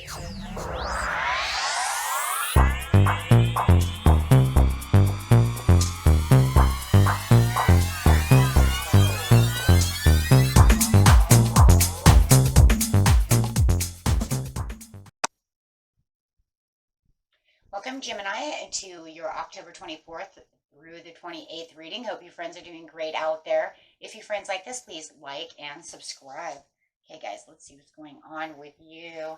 Welcome, Gemini, to your October 24th through the 28th reading. Hope you friends are doing great out there. If you friends like this, please like and subscribe. Okay, guys, let's see what's going on with you.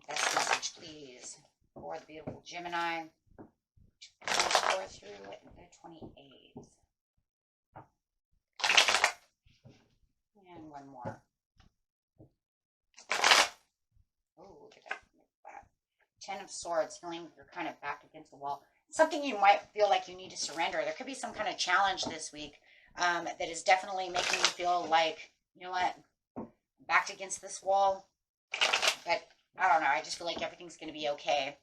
Best message, please, for the beautiful Gemini. 24 through the 28th. And one more. Oh, look at that. 10 of Swords, feeling you're kind of back against the wall. Something you might feel like you need to surrender. There could be some kind of challenge this week that is definitely making you feel like, you know what, I'm backed against this wall. But I don't know. I just feel like everything's going to be okay.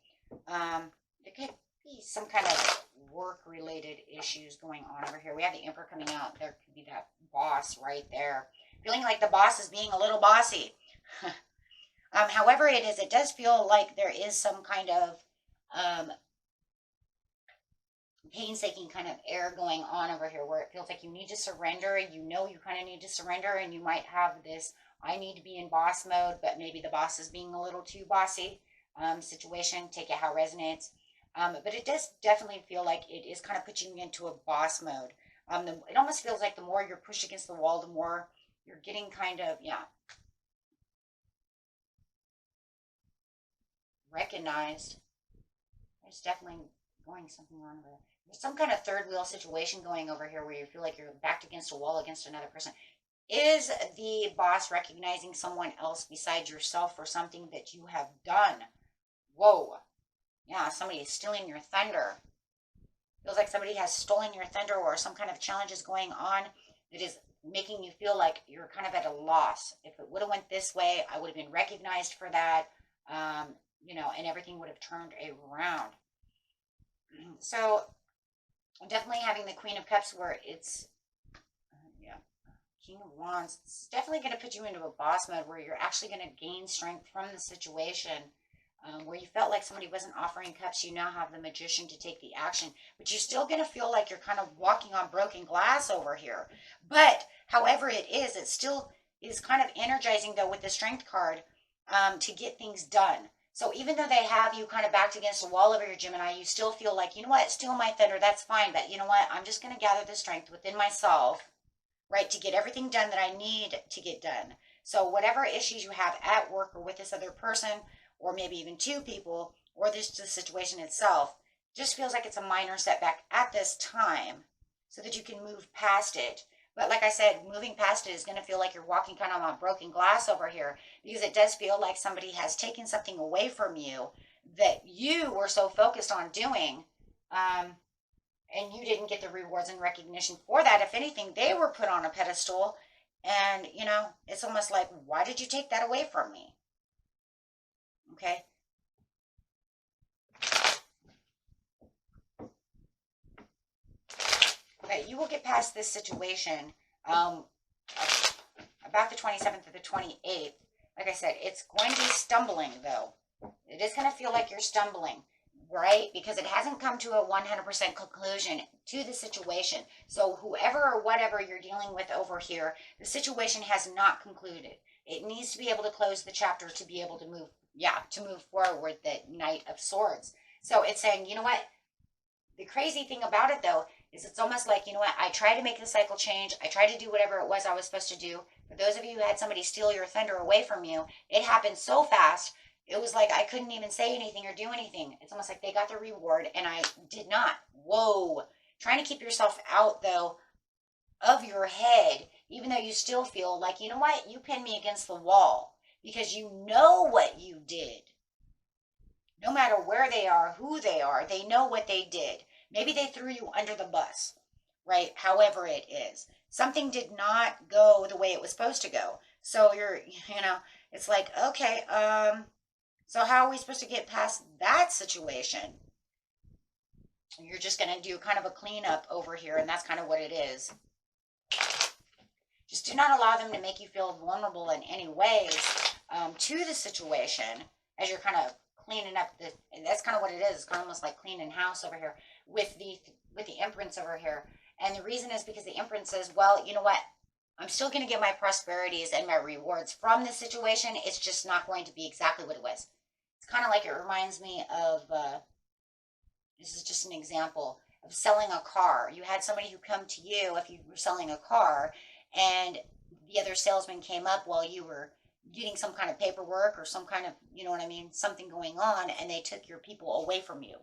There could be some kind of work-related issues going on over here. We have the Emperor coming out. There could be that boss right there. Feeling like the boss is being a little bossy. However it does feel like there is some kind of painstaking kind of air going on over here where it feels like you need to surrender. You know you kind of need to surrender, and you might have this, I need to be in boss mode, but maybe the boss is being a little too bossy situation. Take it how it resonates. But it does definitely feel like it is kind of putting you into a boss mode. It almost feels like the more you're pushed against the wall, the more you're getting kind of, recognized. There's definitely going something on over there. There's some kind of third wheel situation going over here where you feel like you're backed against a wall against another person. Is the boss recognizing someone else besides yourself for something that you have done? Whoa. Yeah, somebody is stealing your thunder. Feels like somebody has stolen your thunder, or some kind of challenge is going on that is making you feel like you're kind of at a loss. If it would have went this way, I would have been recognized for that. And everything would have turned around. So definitely having the Queen of Cups where it's, King of Wands, it's definitely going to put you into a boss mode where you're actually going to gain strength from the situation. Where you felt like somebody wasn't offering cups, you now have the Magician to take the action. But you're still going to feel like you're kind of walking on broken glass over here. But however it still is kind of energizing, though, with the Strength card to get things done. So even though they have you kind of backed against the wall over your Gemini, you still feel like, you know what, steal my thunder, that's fine. But you know what, I'm just going to gather the strength within myself, right, to get everything done that I need to get done. So whatever issues you have at work or with this other person, or maybe even two people, or the situation itself, just feels like it's a minor setback at this time so that you can move past it. But like I said, moving past it is going to feel like you're walking kind of on broken glass over here, because it does feel like somebody has taken something away from you that you were so focused on doing, and you didn't get the rewards and recognition for that. If anything, they were put on a pedestal, and, it's almost like, why did you take that away from me? Okay. Okay, you will get past this situation about the 27th to the 28th. Like I said, it's going to be stumbling, though. It is going to feel like you're stumbling, right? Because it hasn't come to a 100% conclusion to the situation. So whoever or whatever you're dealing with over here, the situation has not concluded. It needs to be able to close the chapter to be able to move forward, the Knight of Swords. So it's saying, you know what? The crazy thing about it, though, is it's almost like, you know what? I tried to make the cycle change. I tried to do whatever it was I was supposed to do. For those of you who had somebody steal your thunder away from you, it happened so fast. It was like I couldn't even say anything or do anything. It's almost like they got the reward and I did not. Whoa. Trying to keep yourself out, though, of your head, even though you still feel like, you know what? You pinned me against the wall. Because you know what you did. No matter where they are, who they are, they know what they did. Maybe they threw you under the bus, right? However it is. Something did not go the way it was supposed to go. So it's like, okay, so how are we supposed to get past that situation? You're just going to do kind of a cleanup over here, and that's kind of what it is. Just do not allow them to make you feel vulnerable in any ways to the situation as you're kind of cleaning up the, and that's kind of what it is. It's kind of almost like cleaning house over here with the Empress over here. And the reason is because the Empress says, well, you know what? I'm still going to get my prosperities and my rewards from this situation. It's just not going to be exactly what it was. It's kind of like, it reminds me of, this is just an example of selling a car. You had somebody who come to you if you were selling a car, and the other salesman came up while you were getting some kind of paperwork or some kind of, you know what I mean, something going on, and they took your people away from you.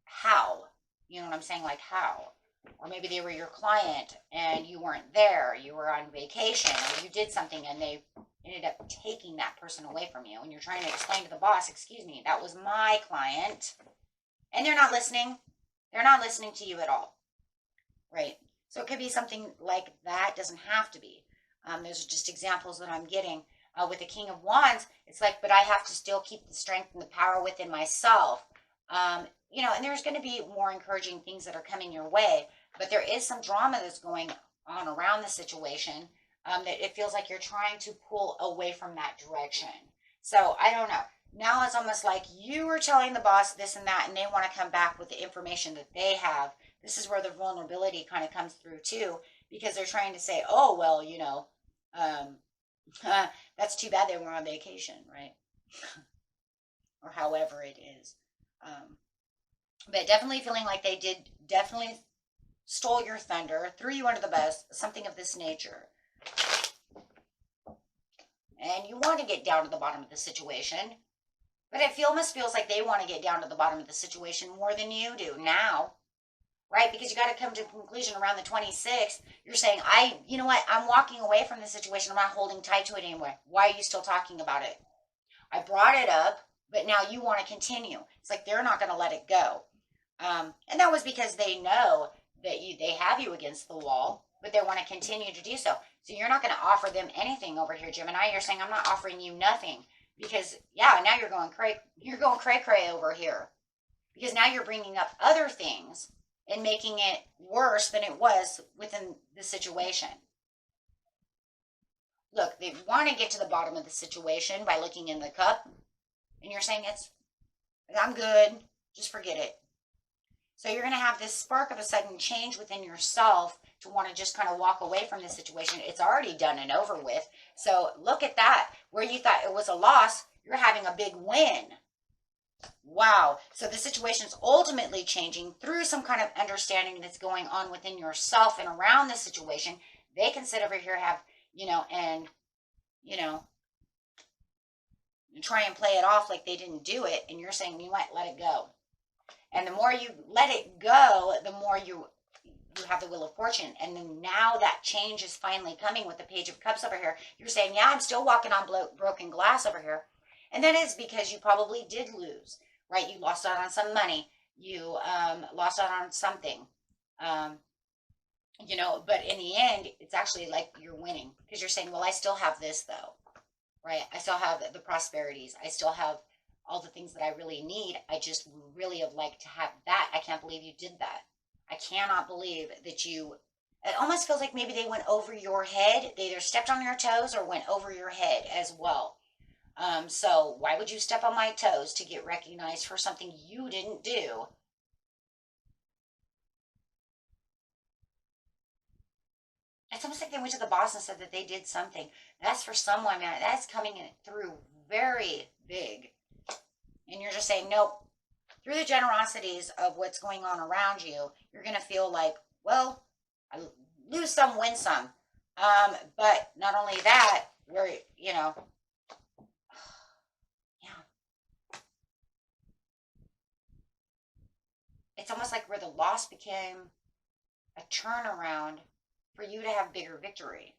How? You know what I'm saying? Like, how? Or maybe they were your client and you weren't there. You were on vacation, or you did something and they ended up taking that person away from you. And you're trying to explain to the boss, excuse me, that was my client. And they're not listening. They're not listening to you at all. Right? So it could be something like that. It doesn't have to be. Those are just examples that I'm getting. With the King of Wands, it's like, but I have to still keep the strength and the power within myself. You know, and there's going to be more encouraging things that are coming your way, but there is some drama that's going on around the situation, that it feels like you're trying to pull away from that direction. So I don't know. Now it's almost like you were telling the boss this and that, and they want to come back with the information that they have. This is where the vulnerability kind of comes through too, because they're trying to say, oh, well, you know, that's too bad they were on vacation, right? Or however it is. But definitely feeling like they did definitely stole your thunder, threw you under the bus, something of this nature. And you want to get down to the bottom of the situation, but it almost feels like they want to get down to the bottom of the situation more than you do now, right? Because you got to come to a conclusion around the 26th. You're saying, you know what? I'm walking away from the situation. I'm not holding tight to it anymore. Why are you still talking about it? I brought it up, but now you want to continue. It's like they're not going to let it go. And that was because they know that they have you against the wall, but they want to continue to do so. So you're not going to offer them anything over here, Gemini. You're saying, I'm not offering you nothing. Because, yeah, now you're going cray-cray over here. Because now you're bringing up other things and making it worse than it was within the situation. Look, they want to get to the bottom of the situation by looking in the cup. And you're saying, I'm good. Just forget it. So you're going to have this spark of a sudden change within yourself to want to just kind of walk away from the situation. It's already done and over with. So look at that. Where you thought it was a loss, you're having a big win. Wow. So the situation is ultimately changing through some kind of understanding that's going on within yourself and around the situation. They can sit over here, have, and try and play it off like they didn't do it. And you're saying, you know what, let it go. And the more you let it go, the more you have the Wheel of Fortune. And then now that change is finally coming with the Page of Cups over here. You're saying, yeah, I'm still walking on broken glass over here. And that is because you probably did lose, right? You lost out on some money. You lost out on something. But in the end, it's actually like you're winning. Because you're saying, well, I still have this, though, right? I still have the prosperities. I still have all the things that I really need. I just really have liked to have that. I can't believe you did that. I cannot believe that it almost feels like maybe they went over your head. They either stepped on your toes or went over your head as well. So why would you step on my toes to get recognized for something you didn't do? It's almost like they went to the boss and said that they did something. That's for someone, man. That's coming through very big. And you're just saying, nope. Through the generosities of what's going on around you, you're going to feel like, well, I lose some, win some. But not only that, yeah. It's almost like where the loss became a turnaround for you to have bigger victory.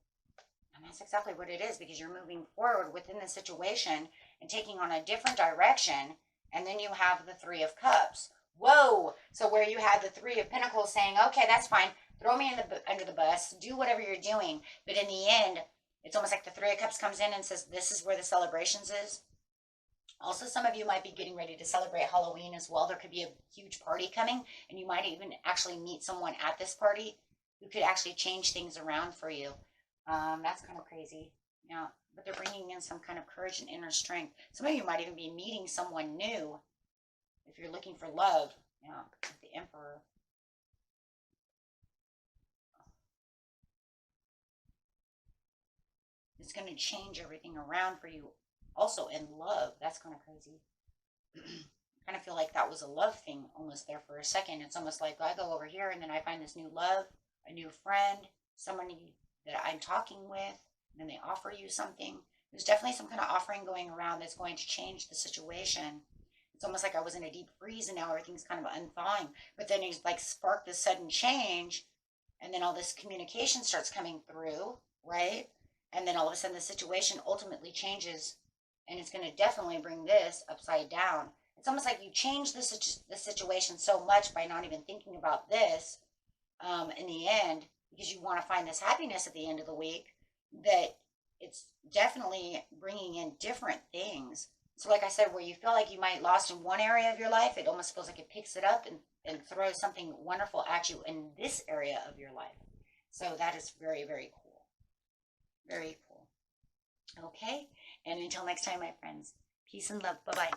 And that's exactly what it is, because you're moving forward within the situation and taking on a different direction. And then you have the Three of Cups. Whoa. So where you had the Three of Pentacles saying, okay, that's fine. Throw me under the bus. Do whatever you're doing. But in the end, it's almost like the Three of Cups comes in and says, this is where the celebrations is. Also, some of you might be getting ready to celebrate Halloween as well. There could be a huge party coming, and you might even actually meet someone at this party who could actually change things around for you. That's kind of crazy. Yeah. but they're bringing in some kind of courage and inner strength. Some of you might even be meeting someone new if you're looking for love. Yeah, with the Emperor. It's going to change everything around for you. Also in love. That's kind of crazy. I kind of feel like that was a love thing almost there for a second. It's almost like I go over here and then I find this new love, a new friend, somebody that I'm talking with, and then they offer you something. There's definitely some kind of offering going around that's going to change the situation. It's almost like I was in a deep freeze and now everything's kind of unthawing. But then he's like sparked this sudden change, and then all this communication starts coming through, right? And then all of a sudden the situation ultimately changes, and it's going to definitely bring this upside down. It's almost like you change the situation so much by not even thinking about this in the end, because you want to find this happiness at the end of the week, that it's definitely bringing in different things. So like I said, where you feel like you might lost in one area of your life, it almost feels like it picks it up and throws something wonderful at you in this area of your life. So that is very, very cool. Very cool. Okay. And until next time, my friends, peace and love. Bye-bye.